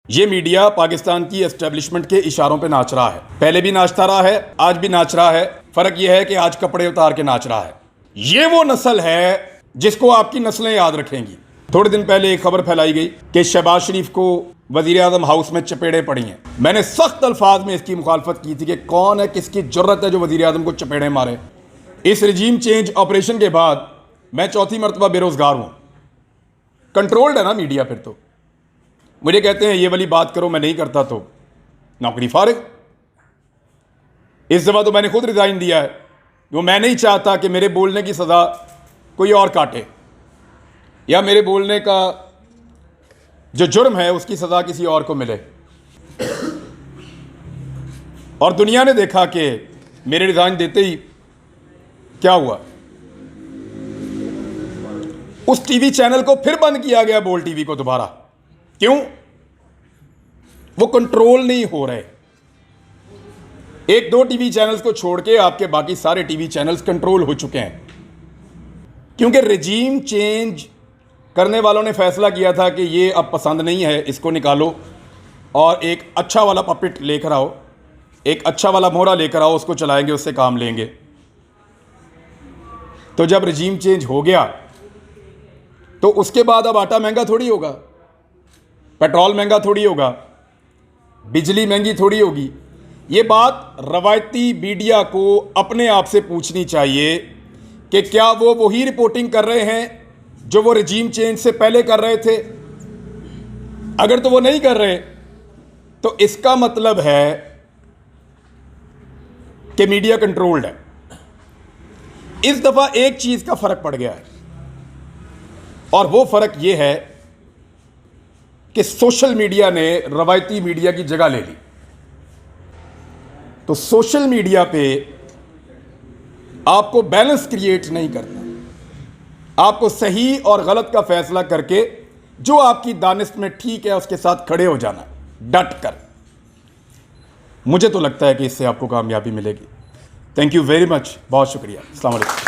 ये मीडिया पाकिस्तान की एस्टेब्लिशमेंट के इशारों पे नाच रहा है। पहले भी नाचता रहा है, आज भी नाच रहा है। फर्क ये है कि आज कपड़े उतार के नाच रहा है। ये वो नस्ल है जिसको आपकी नस्लें याद रखेंगी। थोड़े दिन पहले एक खबर फैलाई गई कि शहबाज शरीफ को वजीर आजम हाउस में चपेड़े पड़ी हैं। मैंने सख्त अल्फाज में इसकी मुखालफत की थी कि कौन है, किसकी जुर्रत है जो वजीर आजम को चपेड़े मारे। इस रजीम चेंज ऑपरेशन के बाद मैं चौथी मरतबा बेरोजगार हूं। कंट्रोल्ड है ना मीडिया। फिर तो मुझे कहते हैं ये वाली बात करो, मैं नहीं करता तो नौकरी फारिग। इस दफा तो मैंने खुद रिजाइन दिया है। वो मैं नहीं चाहता कि मेरे बोलने की सजा कोई और काटे या मेरे बोलने का जो जुर्म है उसकी सजा किसी और को मिले। और दुनिया ने देखा कि मेरे रिजाइन देते ही क्या हुआ। उस टीवी चैनल को फिर बंद किया गया, बोल टीवी को दोबारा। क्यों? वो कंट्रोल नहीं हो रहे। एक दो टीवी चैनल्स को छोड़ के आपके बाकी सारे टीवी चैनल्स कंट्रोल हो चुके हैं, क्योंकि रजीम चेंज करने वालों ने फैसला किया था कि ये अब पसंद नहीं है, इसको निकालो और एक अच्छा वाला पपेट लेकर आओ, एक अच्छा वाला मोहरा लेकर आओ, उसको चलाएंगे, उससे काम लेंगे। तो जब रजीम चेंज हो गया तो उसके बाद अब आटा महंगा थोड़ी होगा, पेट्रोल महंगा थोड़ी होगा, बिजली महंगी थोड़ी होगी। ये बात रवायती मीडिया को अपने आप से पूछनी चाहिए कि क्या वो वही रिपोर्टिंग कर रहे हैं जो वो रजीम चेंज से पहले कर रहे थे। अगर तो वो नहीं कर रहे तो इसका मतलब है कि मीडिया कंट्रोल्ड है। इस दफा एक चीज का फर्क पड़ गया है और वो फर्क ये है कि सोशल मीडिया ने रवायती मीडिया की जगह ले ली। तो सोशल मीडिया पे आपको बैलेंस क्रिएट नहीं करना, आपको सही और गलत का फैसला करके जो आपकी दानिश में ठीक है उसके साथ खड़े हो जाना, डट कर। मुझे तो लगता है कि इससे आपको कामयाबी मिलेगी। थैंक यू वेरी मच, बहुत शुक्रिया। अस्सलाम वालेकुम।